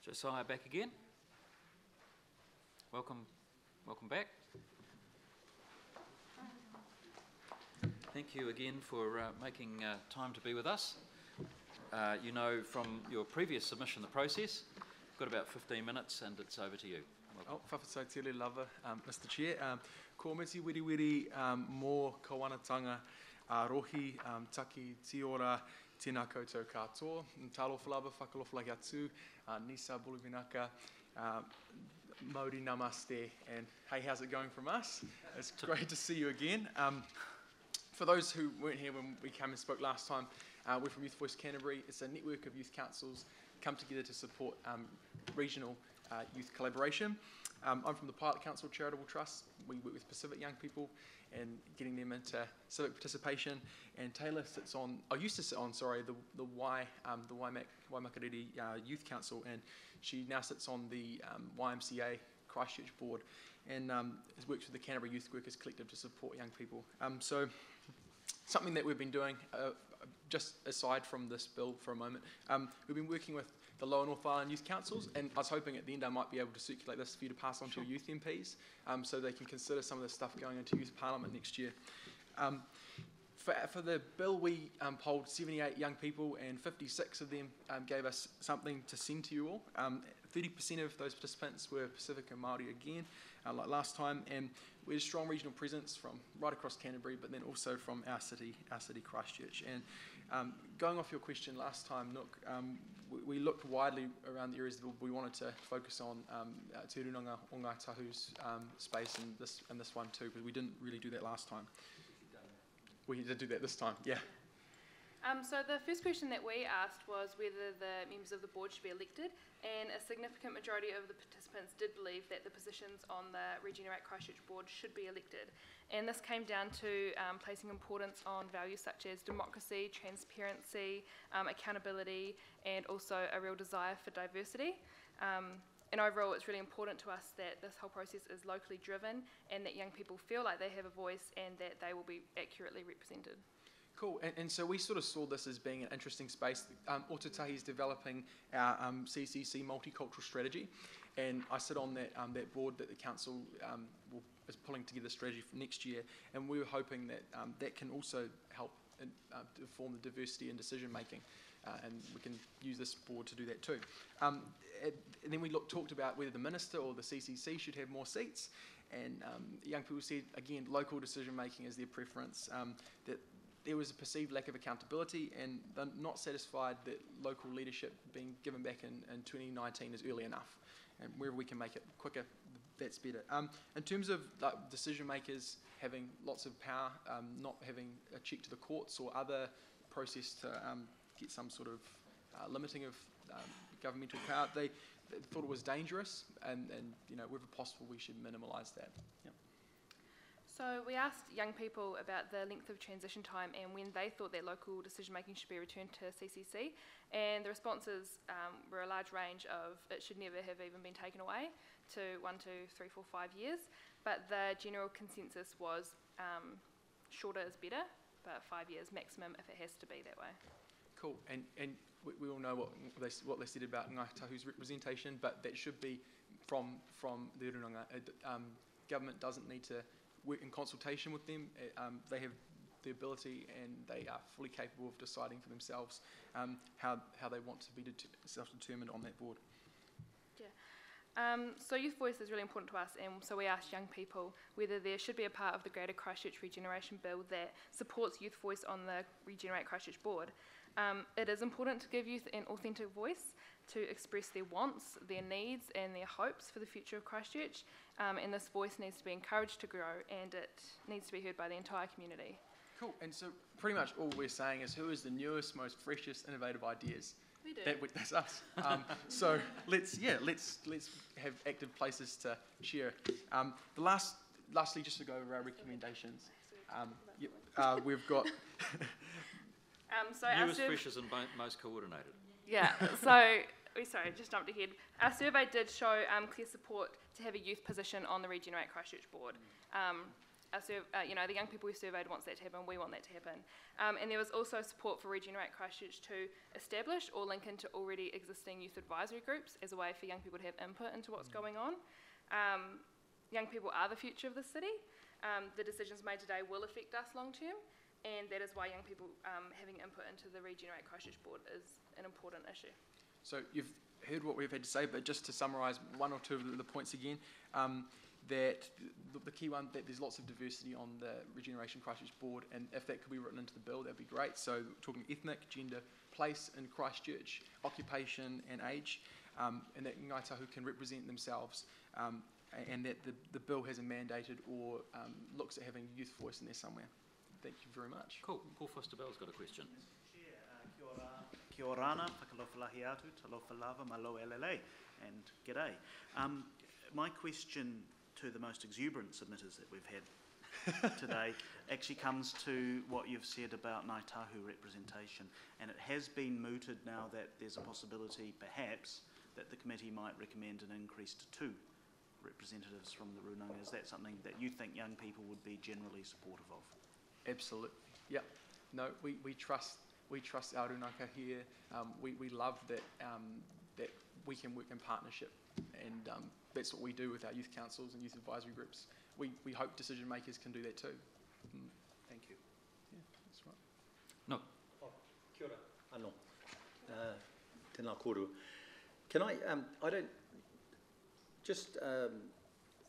ChCh back again. Welcome back. Thank you again for making time to be with us. You know from your previous submission the process. Got about 15 minutes and it's over to you. Oh, whawhatautele lava, Mr. Chair. Ko miti wiri mō kawanatanga rohi taki tiora tēnā koutou katoa. Talo whalava whakalofalaki atu, Nisa Buluvinaka, Māori namaste, and hey, how's it going from us? It's great to see you again. For those who weren't here when we came and spoke last time, we're from Youth Voice Canterbury. It's a network of youth councils come together to support regional youth collaboration. I'm from the Pilot Council Charitable Trust. We work with Pacific young people and getting them into civic participation. And Taylor sits on, used to sit on, the Waimakariri Youth Council, and she now sits on the YMCA Christchurch board and works with the Canterbury Youth Workers Collective to support young people. So something that we've been doing, just aside from this bill for a moment, we've been working with the Lower North Island Youth Councils, and I was hoping at the end I might be able to circulate this for you to pass on to your youth MPs, so they can consider some of the stuff going into Youth Parliament next year. For the bill, we polled 78 young people, and 56 of them gave us something to send to you all. 30% of those participants were Pacific and Māori again, like last time, and we had a strong regional presence from right across Canterbury, but then also from our city Christchurch. And going off your question last time, Nook, we looked widely around the areas that we wanted to focus on Te Runanga o Ngāi Tahu's space and this one too, because we didn't really do that last time. We did do that this time, yeah. So the first question that we asked was whether the members of the board should be elected, and a significant majority of the participants did believe that the positions on the Regeneration Christchurch board should be elected. And this came down to placing importance on values such as democracy, transparency, accountability, and also a real desire for diversity. And overall, it's really important to us that this whole process is locally driven and that young people feel like they have a voice and that they will be accurately represented. Cool, and so we sort of saw this as being an interesting space. Otatahi is developing our ChCh multicultural strategy, and I sit on that board that the council is pulling together a strategy for next year, and we were hoping that that can also help inform the diversity in decision making, and we can use this board to do that too. And then we talked about whether the minister or the ChCh should have more seats, and young people said, again, local decision making is their preference, that there was a perceived lack of accountability, and they're not satisfied that local leadership being given back in 2019 is early enough. And wherever we can make it quicker, that's better. In terms of decision makers having lots of power, not having a check to the courts or other process to get some sort of limiting of governmental power, they thought it was dangerous, and wherever possible we should minimise that. Yeah. So we asked young people about the length of transition time and when they thought that local decision making should be returned to ChCh, and the responses were a large range of it should never have even been taken away to 1, 2, 3, 4, 5 years, but the general consensus was shorter is better, but 5 years maximum if it has to be that way. Cool, and we all know what they said about Ngāi Tahu's representation, but that should be from the Runanga. Government doesn't need to work in consultation with them. They have the ability and they are fully capable of deciding for themselves how they want to be self-determined on that board. Yeah. So youth voice is really important to us, and so we asked young people whether there should be a part of the greater Christchurch Regeneration Bill that supports youth voice on the Regenerate Christchurch board. It is important to give youth an authentic voice to express their wants, their needs and their hopes for the future of Christchurch, and this voice needs to be encouraged to grow, and it needs to be heard by the entire community. Cool, and so pretty much all we're saying is who is the newest, most freshest, innovative ideas? We do. That's us. So let's have active places to share. Lastly, just to go over our recommendations, we've got so newest, freshest, and most coordinated. Yeah. So sorry, just jumped ahead. Our survey did show clear support to have a youth position on the Regenerate Christchurch board. the young people we surveyed wants that to happen, we want that to happen. And there was also support for Regenerate Christchurch to establish or link into already existing youth advisory groups as a way for young people to have input into what's going on. Young people are the future of the city. The decisions made today will affect us long term, and that is why young people having input into the Regenerate Christchurch board is an important issue. So you've heard what we've had to say, but just to summarise one or two of the points again, that the key one, that there's lots of diversity on the Regeneration Christchurch board, and if that could be written into the bill, that'd be great. So talking ethnic, gender, place in Christchurch, occupation and age, and that Ngāi Tahu can represent themselves, and that the bill hasn't mandated or looks at having a youth voice in there somewhere. Thank you very much. Cool. Paul Foster-Bell's got a question. Kia ora ana, whakalofalahi atu, talofa lava, malo LLA, and g'day. My question to the most exuberant submitters that we've had today actually comes to what you've said about Ngāi Tahu representation, and it has been mooted now that there's a possibility, perhaps, that the committee might recommend an increase to 2 representatives from the Runanga. Is that something that you think young people would be generally supportive of? Absolutely. Yeah. No, we trust our runanga here. We love that that we can work in partnership, and that's what we do with our youth councils and youth advisory groups. We hope decision makers can do that too. Thank you. Yeah, that's right. No. Kia ora. Anō. Tēnā kōrua. Can I don't, just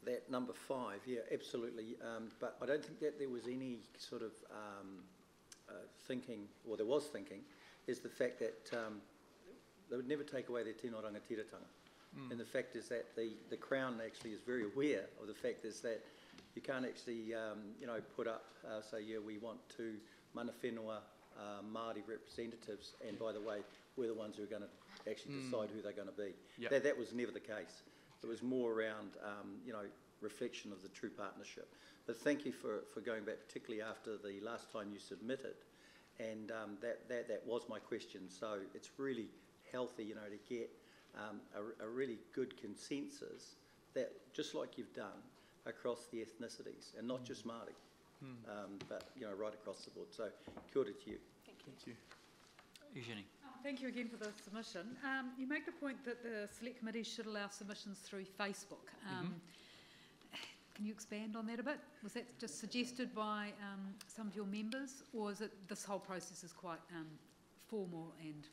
that number 5, yeah, absolutely, but I don't think that there was any sort of thinking, or there was thinking, is the fact that they would never take away their tino rangatiratanga. And the fact is that the Crown actually is very aware of the fact is that you can't actually, put up, say, yeah, we want 2 mana whenua Māori representatives, and by the way, we're the ones who are going to actually decide who they're going to be. Yep. That was never the case. It was more around, reflection of the true partnership. But thank you for going back, particularly after the last time you submitted, and that was my question. So it's really healthy, to get a really good consensus that, just like you've done, across the ethnicities, and not just Māori, but right across the board. So kia ora to you. Thank you. Eugenie. Thank you again for the submission. You make the point that the select committee should allow submissions through Facebook. Can you expand on that a bit? Was that just suggested by some of your members, or is it this whole process is quite formal? And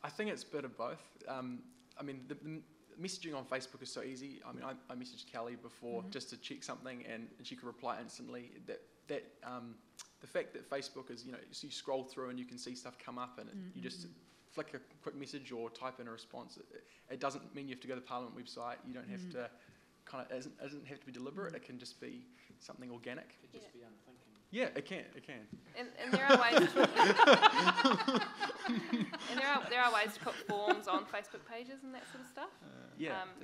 I think it's a bit of both. The messaging on Facebook is so easy. I messaged Kelly before just to check something, and she could reply instantly. The fact that Facebook is, so you scroll through and you can see stuff come up, and you just flick a quick message or type in a response. It doesn't mean you have to go to the Parliament website. You don't have to it doesn't have to be deliberate. It can just be something organic. It could just be unthinking. Yeah, it can. And there are ways. And there are ways to put forms on Facebook pages and that sort of stuff.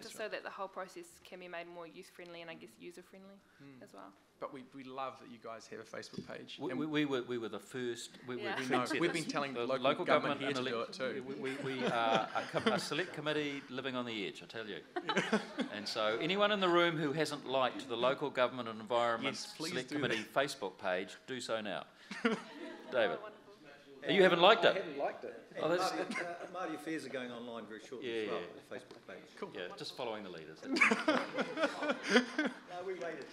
Just so that the whole process can be made more youth friendly and I guess user friendly as well. But we love that you guys have a Facebook page. We were the first. We've been telling the local government here to do it too. We are a select committee living on the edge, I tell you. And so anyone in the room who hasn't liked the local government and environment select committee Facebook page, do so now. David. You haven't liked it? I haven't liked it. Oh, that's Māori Affairs are going online very shortly as well, the Facebook page. Cool. Yeah, just following the leaders. No, we waited.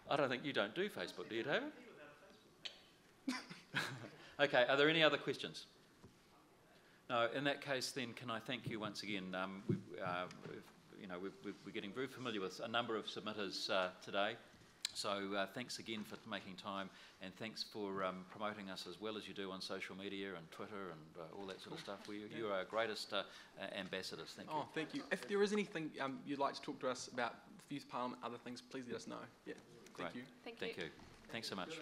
I don't think you don't do Facebook, do you, David? Okay, are there any other questions? No, in that case then, can I thank you once again. We're getting very familiar with a number of submitters today. So thanks again for making time, and thanks for promoting us as well as you do on social media and Twitter and all that sort of stuff. You are our greatest ambassadors. Thank you. Oh, thank you. If there is anything you'd like to talk to us about the Youth Parliament, other things, please let us know. Yeah, thank you. Thank you. Thanks so much.